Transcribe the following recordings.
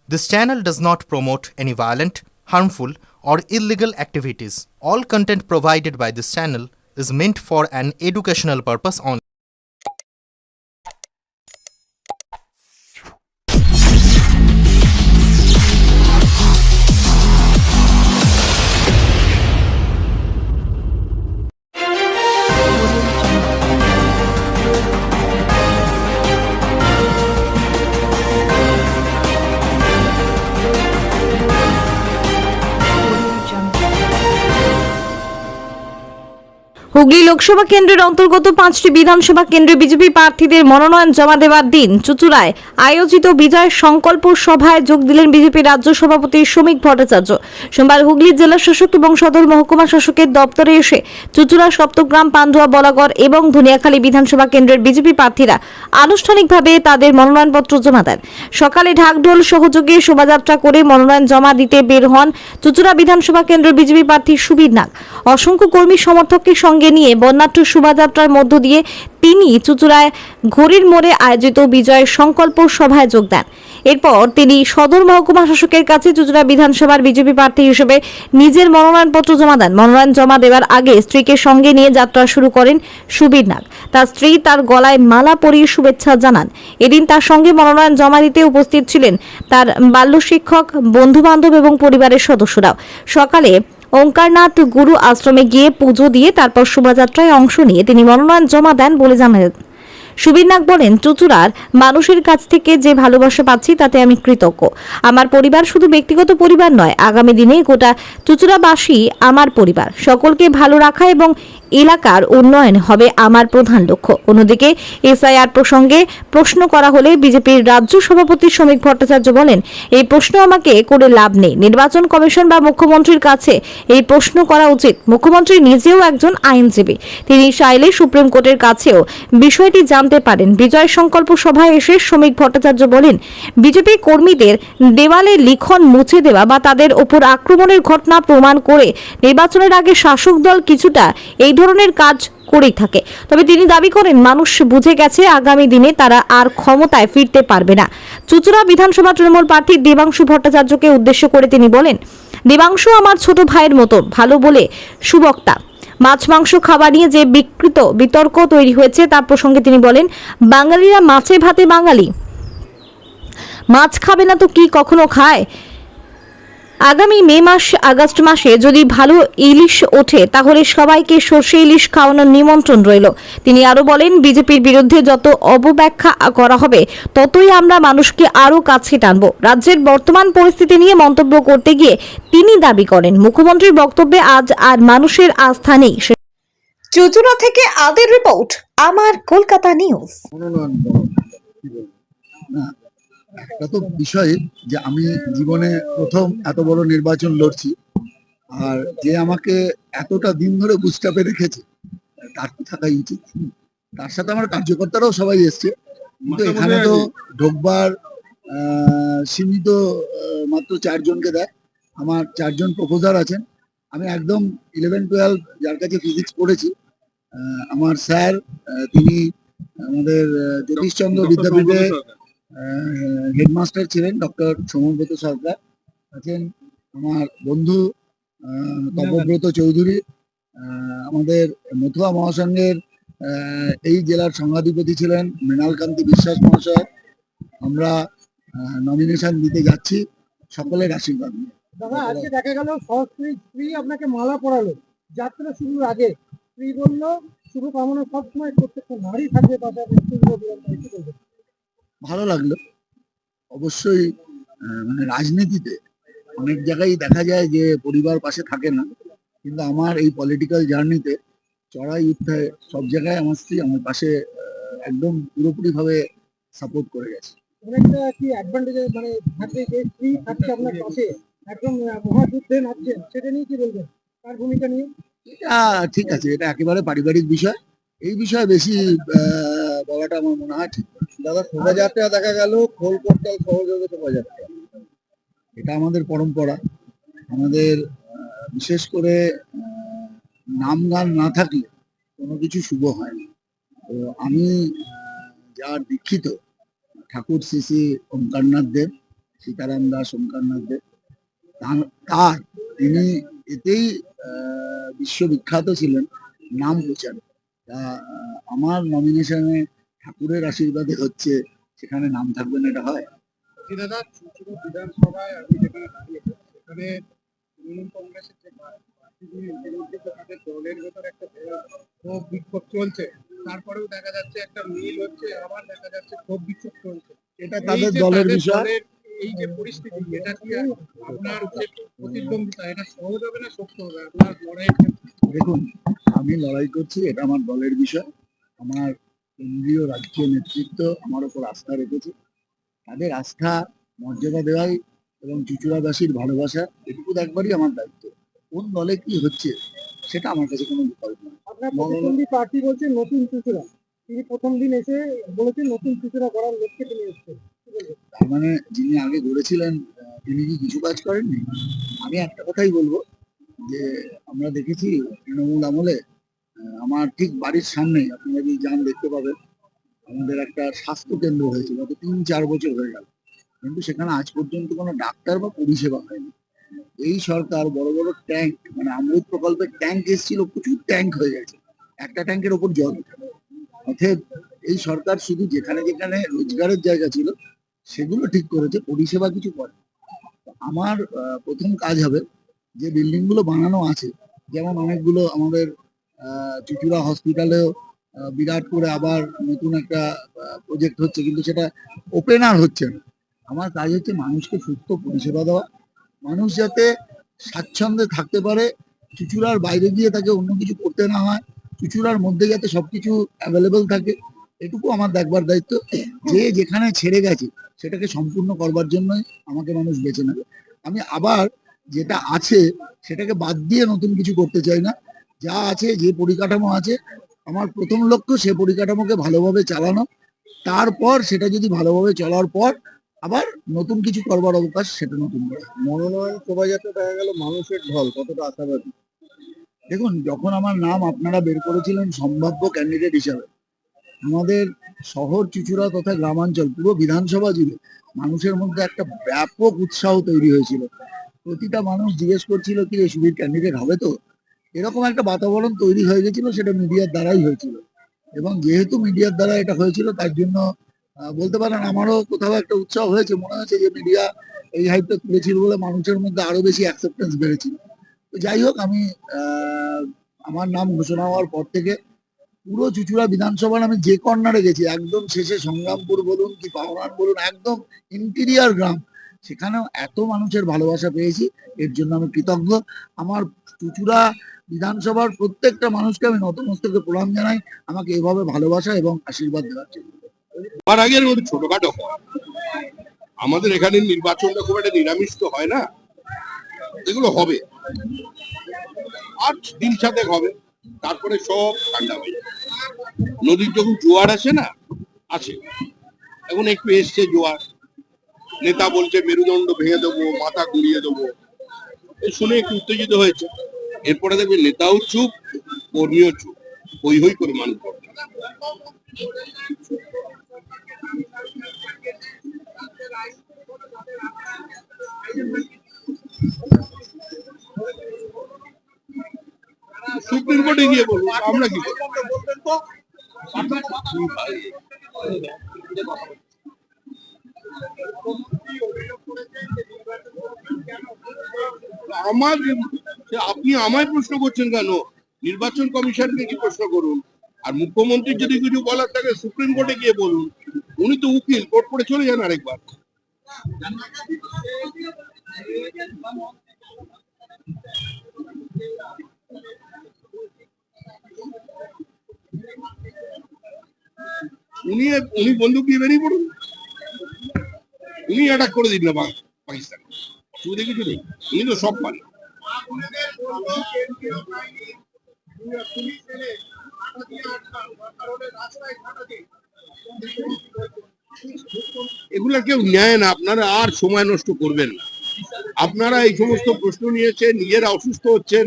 This channel does not promote any violent, harmful, or illegal activities. All content provided by this channel is meant for an educational purpose only. Hooghly Lok Sabha কেন্দ্রের অন্তর্গত 5টি বিধানসভা কেন্দ্রে BJP প্রার্থীদের মনোনয়ন জমা দেওয়ার দিন চুঁচুড়ায় আয়োজিত বিজয় সংকল্প সভায় যোগ দিলেন বিজেপি রাজ্য সভাপতি শ্রমিক ভট্টাচার্য। সোমবার হুগলি জেলা শাসক এবং সদর মহকুমা শাসকের দপ্তরে এসে চুঁচুড়া সপ্তগ্রাম, পান্ডুয়া, বলাগড় এবং ধনিয়াখালী বিধানসভা কেন্দ্রের বিজেপি প্রার্থীরা আনুষ্ঠানিকভাবে তাদের মনোনয়নপত্র জমা দেন। সকালে ঢাকঢোল সহযোগে শোভাযাত্রা করে মনোনয়ন জমা দিতে বের হন চুঁচুড়া বিধানসভা কেন্দ্রের বিজেপি প্রার্থী সুবীর নাগ। অসংখ্য কর্মী সমর্থককে সঙ্গে নিয়ে বর্ণাঢ্য শোভাযাত্রার মধ্য দিয়ে তিনি চুঁচুড়ায় ঘড়ির মোড়ে আয়োজিত বিজয় সংকল্প সভায় যোগ দেন। এরপর তিনি সদর মহকুমা শাসকের কাছে চুঁচুড়া বিধানসভার বিজেপি প্রার্থী হিসেবে নিজের মনোনয়নপত্র জমা দেন। মনোনয়ন জমা দেওয়ার আগে স্ত্রীকে সঙ্গে নিয়ে যাত্রা শুরু করেন সুবীর নাগ। তার স্ত্রী তার গলায় মালা পরিয়ে শুভেচ্ছা জানান। এদিন তার সঙ্গে মনোনয়ন জমা দিতে উপস্থিত ছিলেন তার বাল্য শিক্ষক, বন্ধু বান্ধব এবং পরিবারের সদস্যরাও। সকালে ওঙ্কারনাথ গুরু আশ্রমে গিয়ে পুজো দিয়ে তারপর শোভাযাত্রায় অংশ নিয়ে তিনি মনোনয়ন জমা দেন বলে জানালেন। সুবীর নাগ বলেন, চুঁচুড়ার মানুষের কাছ থেকে যে ভালোবাসা পাচ্ছি তাতে আমি কৃতজ্ঞ। আমার পরিবার শুধু ব্যক্তিগত পরিবার নয়, আগামী দিনে গোটা চুঁচুড়াবাসী আমার পরিবার। সকলকে ভালো রাখা এবং এলাকার উন্নয়ন হবে আমার প্রধান লক্ষ্য। অন্যদিকে এসআইআর প্রসঙ্গে প্রশ্ন করা হলে বিজেপির রাজ্য সভাপতি শ্রমিক ভট্টাচার্য বলেন, এই প্রশ্ন আমাকে করে লাভ নেই। নির্বাচন কমিশন বা মুখ্যমন্ত্রীর কাছে এই প্রশ্ন করা উচিত। মুখ্যমন্ত্রী নিজেও একজন আইনজীবী, তিনি চাইলে সুপ্রিম কোর্টের কাছেও বিষয়টি জানতে পারেন। বিজয় সংকল্প সভায় এসে শ্রমিক ভট্টাচার্য বলেন, বিজেপি কর্মীদের দেওয়ালে লিখন মুছে দেওয়া বা তাদের ওপর আক্রমণের ঘটনা প্রমাণ করে নির্বাচনের আগে শাসক দল কিছুটা এই ধরনের কাজ করেই থাকে। তবে তিনি দাবি করেন, মানুষ বুঝে গেছে আগামী দিনে তারা আর ক্ষমতায় ফিরতে পারবে না। চুঁচুড়া বিধানসভা তৃণমূল প্রার্থী দেবাংশু ভট্টাচার্যকে উদ্দেশ্য করে তিনি বলেন, দেবাংশু আমার ছোট ভাইয়ের মতো, ভালো বলে সুবক্তা। মাছ মাংস খাওয়া নিয়ে যে বিতর্ক তৈরি হয়েছে তার প্রসঙ্গে তিনি বলেন, বাঙালিরা মাছে ভাতে বাঙালি, মাছ খাবে না তো কি কখনো খায়? আগামী আগস্ট মাসে যদি ভালো ইলিশ ওঠে তাহলে সবাইকে সর্ষে ইলিশ খাওয়ানোর নিমন্ত্রণ রইল। তিনি আরো বলেন, বিজেপির বিরুদ্ধে যত অপব্যাখ্যা করা হবে ততই আমরা মানুষকে আরো কাছে টানব। রাজ্যের বর্তমান পরিস্থিতি নিয়ে মন্তব্য করতে গিয়ে তিনি দাবি করেন, মুখ্যমন্ত্রীর বক্তব্যে আজ আর মানুষের আস্থা নেই। চুঁচুড়া থেকে আদের রিপোর্ট, আমার কলকাতা নিউজ। একটা তো বিষয় যে আমি জীবনে প্রথম এত বড় নির্বাচন লড়ছি, আর যে আমাকে এতটা দিন ধরে বুস্টাপে রেখেছে তার তো থাকাই উচিত। তার সাথে আমার কার্যকর্তারাও সবাই এসছে, কিন্তু এখানে তো ঢোকবার সীমিত মাত্র 4 জনকে দেয়। আমার 4 জন প্রপোজার আছেন। আমি একদম 11-12 যার কাছে ফিজিক্স পড়েছি, আমার স্যার, তিনি আমাদের জ্যোতিষচন্দ্র বিদ্যাপীঠে হেডমাস্টার ছিলেন, ডক্টর সমব্রত সরকার আছেন। আমার বন্ধু তপব্রত চৌধুরী, আমাদের মথুয়া মহাসংঘের এই জেলার সংঘাধিপতি ছিলেন মৃণালকান্তি বিশ্বাস মহাশয়। আমরা নমিনেশন দিতে যাচ্ছি সকলের আশীর্বাদ নিয়ে। দাদা, আজকে দেখা গেল স্ত্রী আপনাকে মালা পরালো যাত্রা শুরুর আগে। স্ত্রী বলল, শুভ কামনা সবসময় প্রত্যেকটা নারী থাকবে পাশে। ভালো লাগলো। অবশ্যই মানে রাজনীতিতে অনেক জায়গায় দেখা যায় যে পরিবার পাশে থাকে না, কিন্তু আমার এই পলিটিক্যাল জার্নিতে চড়াই উত্থায় সব জায়গায় আমার স্ত্রী আমার পাশে একদম পুরোপুরি ভাবে সাপোর্ট করে গেছে। অনেকটা কি অ্যাডভান্টেজ মানে থাকবে যে স্ত্রী থাকছে আপনার পাশে, একদম মহাযুদ্ধে নাচছেন, সেটা নিয়ে কি বলবেন, তার ভূমিকা নিয়ে? এটা ঠিক আছে, এটা একেবারে পারিবারিক বিষয়। এই বিষয়ে বেশি বলাটা আমার মনে হয় ঠিক। দাদা, শোভাযাত্রা দেখা গেল খোল করতাল সহযোগে শোভাযাত্রা, এটা আমাদের পরম্পরা। আমাদের বিশেষ করে নাম গান না থাকলে কোনো কিছু শুভ হয় না। তো আমি যার দীক্ষিত ঠাকুর শ্রী শ্রী ওঙ্কারনাথ দেব, সীতারাম দাস, ওমকারনাথ দেব। তার তিনি এতেই বিশ্ববিখ্যাত ছিলেন নাম প্রচারে। তা আমার নমিনেশনে ঠাকুরের আশীর্বাদে হচ্ছে, সেখানে নাম থাকবে না, এটা হয়? দাদা, চুঁচুড়া বিধানসভায় আমি যেখানে দাঁড়িয়েছি সেখানে তৃণমূল কংগ্রেসের যে প্রার্থীগুলি বিরুদ্ধে তাদের দলের ভেতরে একটা ক্ষোভ বিক্ষোভ চলছে, তারপরেও দেখা যাচ্ছে একটা মিল হচ্ছে, আবার দেখা যাচ্ছে ক্ষোভ বিক্ষোভ চলছে। এটা তাদের দলের বিষয়। এই যে পরিস্থিতি, এটা কি আপনার যে প্রতিদ্বন্দ্বিতা, এটা সহজ হবে না শক্ত হবে আপনার লড়াইয়ের ক্ষেত্রে? দেখুন, আমি লড়াই করছি, এটা আমার দলের বিষয়। আমার কেন্দ্রীয় রাজ্যীয় নেতৃত্ব আমার উপর আস্থা রেখেছে। তাদের আস্থা মর্যাদা দেওয়াই এবং চুঁচুড়াবাসীর ভালোবাসা, এটুকু একবারই আমার দায়িত্ব। কোন দলে কি হচ্ছে সেটা আমার কাছে কোনো বিকল্প নয়। আপনার প্রতিদ্বন্দ্বী প্রার্থী বলছে নতুন চুঁচুড়া, তিনি প্রথম দিন এসে বলেছেন নতুন চুঁচুড়া করার লক্ষ্যে তিনি এসেছেন। তার মানে যিনি আগে গড়েছিলেন তিনি কি কিছু কাজ করেননি? আমি একটা কথাই বলবো যে আমরা দেখেছি তৃণমূল আমলে আমার ঠিক বাড়ির সামনে, আপনারা যদি যান দেখতে পাবেন, আমাদের একটা স্বাস্থ্য কেন্দ্র হয়েছে, গত ৩-৪ বছর হয়ে গেল, কিন্তু সেখানে আজ পর্যন্ত কোনো ডাক্তার বা পরিষেবা হয়নি। এই সরকার বড় বড় ট্যাঙ্ক, মানে অমৃত প্রকল্পের ট্যাঙ্ক এসেছিল, প্রচুর ট্যাঙ্ক হয়ে গেছে, একটা ট্যাঙ্কের ওপর জল ওঠে না। অতএব এই সরকার শুধু যেখানে যেখানে রোজগারের জায়গা ছিল সেগুলো ঠিক করেছে, পরিষেবা কিছু করে। আমার প্রথম কাজ হবে যে বিল্ডিং গুলো বানানো আছে, যেমন অনেকগুলো আমাদের চুঁচুড়া হসপিটালেও বিরাট করে আবার নতুন একটা প্রজেক্ট হচ্ছে, কিন্তু সেটা ওপেন আর হচ্ছে না। আমার কাজ হচ্ছে মানুষকে সুস্থ পরিষেবা দেওয়া, মানুষ যাতে স্বাচ্ছন্দ্যে থাকতে পারে, চুঁচুড়ার বাইরে গিয়ে তাকে অন্য কিছু করতে না হয়, চুঁচুড়ার মধ্যে যাতে সবকিছু অ্যাভেলেবল থাকে, এটুকু আমার দেখবার দায়িত্ব। যে যেখানে ছেড়ে গেছে সেটাকে সম্পূর্ণ করবার জন্যই আমাকে মানুষ বেছে নেবে। আমি আবার যেটা আছে সেটাকে বাদ দিয়ে নতুন কিছু করতে চাই না। যা আছে, যে পরিকাঠামো আছে, আমার প্রথম লক্ষ্য সে পরিকাঠামোকে ভালোভাবে চালানো, তারপর সেটা যদি ভালোভাবে চলার পর আবার নতুন কিছু করবার অবকাশ, সেটা নতুন করে। মনোনয়ন শোভাযাত্রা দেখা গেল মানুষের ঢল, কতটা আশাবাদী? দেখুন, যখন আমার নাম আপনারা বের করেছিলেন সম্ভাব্য ক্যান্ডিডেট হিসাবে, আমাদের শহর চুঁচুড়া তথা গ্রামাঞ্চল পুরো বিধানসভা জুড়ে মানুষের মধ্যে একটা ব্যাপক উৎসাহ তৈরি হয়েছিল। প্রতিটা মানুষ জিজ্ঞেস করছিল কি এই সুবীর ক্যান্ডিডেট হবে তো, এরকম একটা বাতাবরণ তৈরি হয়ে গেছিল। সেটা মিডিয়ার দ্বারাই হয়েছিল, এবং যেহেতু মিডিয়ার দ্বারা এটা হয়েছিল তার জন্য বলতে পারেন আমারও কোথাও একটা উৎসাহ হয়েছে। মনে হয়েছে যে মিডিয়া এই হাইপটা তুলেছিল বলে মানুষের মধ্যে আরো বেশি অ্যাকসেপ্টেন্স বেড়েছিল। তো যাই হোক, আমি আমার নাম ঘোষণা হওয়ার পর থেকে পুরো চুঁচুড়া বিধানসভার আমি যে কর্নারে গেছি, একদম শেষে সংগ্রামপুর বলুন কি পাওনার বলুন, একদম ইন্টিরিয়ার গ্রাম, সেখানেও এত মানুষের ভালোবাসা পেয়েছি, এর জন্য আমি কৃতজ্ঞ। আমার চুঁচুড়া বিধানসভার প্রত্যেকটা মানুষকে আমি নতমস্তকে প্রণাম জানাই আমাকে এভাবে ভালোবাসা এবং আশীর্বাদ দেওয়ার জন্য। আমার আগের মধ্যে ছোটখাটো হয়, আমাদের এখানে নির্বাচনটা খুব একটা নিরামিষ তো হয় না, এগুলো হবে আর দিন সাথে হবে, তারপরে সব ঠান্ডা হয়ে যাবে। নদীর যখন জোয়ার আসে না, আসে, এখন একটু এসছে জোয়ার, নেতা বলছে মেরুদণ্ড ভেঙে দেবো, মাথা গুড়িয়ে দেবো, এই শুনে একটু উত্তেজিত হয়েছে। এরপরে দেখবে নেতাও চুপ, কর্মীও চুপ, হই হই করে মানুষ করছে। সুপ্রিম কোর্টে গিয়ে বলবো, আমরা কি করবো? আমার, আপনি আমায় প্রশ্ন করছেন কেন? নির্বাচন কমিশনকে কি প্রশ্ন করুন। আর মুখ্যমন্ত্রীর যদি কিছু বলার থাকে সুপ্রিম কোর্টে গিয়ে বলুন, উনি তো উকিল, কোর্ট করে চলে যান আরেকবার। উনি বন্দুক দিয়ে বেরিয়ে পড়ুন, উনি অ্যাটাক করে দিন না পাকিস্তান, অসুবিধা কিছু নেই, উনি তো সব পারেন। এগুলা কেউ নেয় না, আপনারা আর সময় নষ্ট করবেন না। আপনারা এই সমস্ত প্রশ্ন নিয়েছেন, নিজেরা অসুস্থ হচ্ছেন।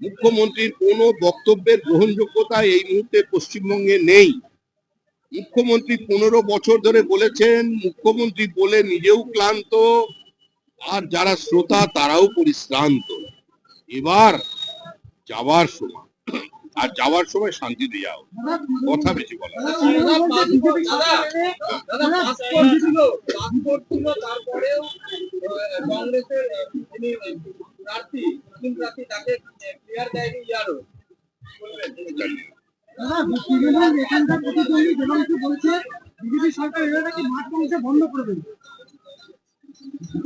মুখ্যমন্ত্রীর কোনো বক্তব্যের গ্রহণযোগ্যতা এই মুহূর্তে পশ্চিমবঙ্গে নেই। মুখ্যমন্ত্রী 15 বছর ধরে বলেছেন, মুখ্যমন্ত্রী বলে নিজেও ক্লান্ত, আর যারা শ্রোতা তারাও পরিশ্রান্ত। এবার যাওয়ার সময়, আর যাওয়ার সময় শান্তিতে যাও, কথা বেশি বলা। তারপরেও কংগ্রেসের প্রার্থী তাকে ক্লিয়ার দেয়নি ইয়ারও। এখানকার প্রতিদ্বন্দ্বী দেবাংশু বলছে বিজেপি সরকার এরা নাকি মাঠ কংসে বন্ধ করবে,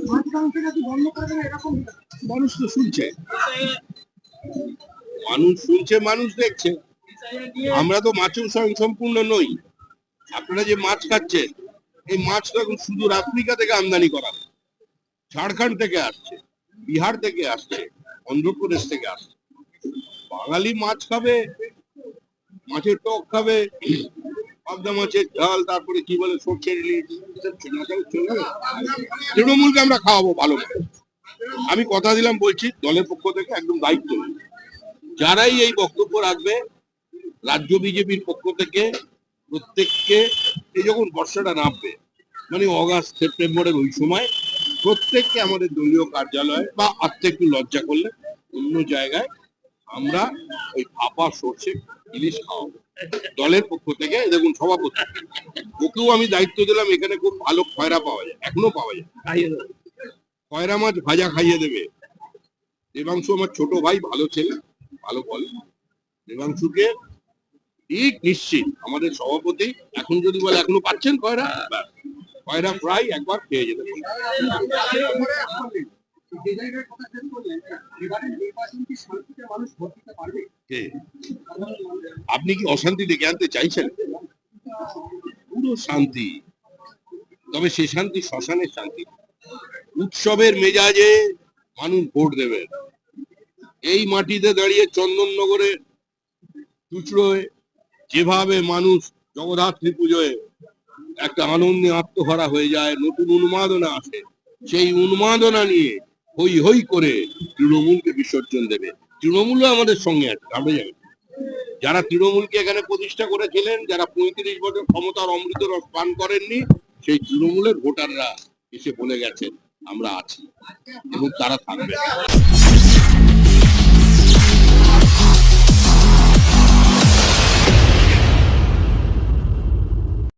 মাঠ কংসে নাকি বন্ধ করবে না, এরকম। মানুষ তো শুনছে, মানুষ শুনছে, মানুষ দেখছে। আমরা তো মাছেও স্বয়ং সম্পূর্ণ নই। আপনারা যে মাছ খাচ্ছেন, এই মাছ তো এখন সুদূর আফ্রিকা থেকে আমদানি করা, ঝাড়খণ্ড থেকে আসছে, বিহার থেকে আসছে, অন্ধ্রপ্রদেশ থেকে আসছে। বাঙালি মাছ খাবে, মাছের টক খাবে, পাবদা মাছের ঝাল, তারপরে কি বলে সরষের ইলিশ। তৃণমূলকে আমরা খাওয়াবো ভালো করে। আমি কথা দিলাম, বলছি দলের পক্ষ থেকে একদম দায়িত্ব নিই। যারাই এই বক্তব্য রাখবে, রাজ্য বিজেপির পক্ষ থেকে প্রত্যেককে, এই যখন বর্ষাটা নামবে, মানে অগাস্ট সেপ্টেম্বরের ওই সময়, প্রত্যেককে আমাদের দলীয় কার্যালয়ে বা আত্মে একটু লজ্জা করলে অন্য জায়গায় আমরা ওই ভাপা সর্ষে ইলিশ খাওয়াবো দলের পক্ষ থেকে। দেখুন, সভাপতি ওকেও আমি দায়িত্ব দিলাম, এখানে খুব ভালো খয়রা পাওয়া যায়, এখনো পাওয়া যায়, খয়রা মাছ ভাজা খাইয়ে দেবে। দেবাংশু আমার ছোট ভাই, ভালো ছেলে, ভালো বলে। দেবাংশুকে ঠিক নিশ্চিত আমাদের সভাপতি এখন যদি বলে এখনো পাচ্ছেন খয়রা, খয়রা ফ্রাই একবার খেয়ে যেতে পারে। আপনি কি অশান্তি ডেকে আনতে চাইছেন? পুরো শান্তি, তবে সে শান্তি শ্মশানের শান্তি। উৎসবের মেজাজে মানুষ ভোট দেবে। এই মাটিতে দাঁড়িয়ে চন্দননগরে চুচড়োয় যেভাবে মানুষ জগদ্ধাত্রী পুজোয় একটা আনন্দে আত্মহারা হয়ে যায়, নতুন উন্মাদনা আসে, সেই উন্মাদনা নিয়ে হই হই করে তৃণমূলকে বিসর্জন দেবে। তৃণমূলও আমাদের সঙ্গে আছে, আমরা জানি। যারা তৃণমূলকে এখানে প্রতিষ্ঠা করেছিলেন, যারা 35 বছর ক্ষমতার অমৃত রস পান করেননি, সেই তৃণমূলের ভোটাররা এসে বলে গেছেন আমরা আছি, এবং তারা থাকবে।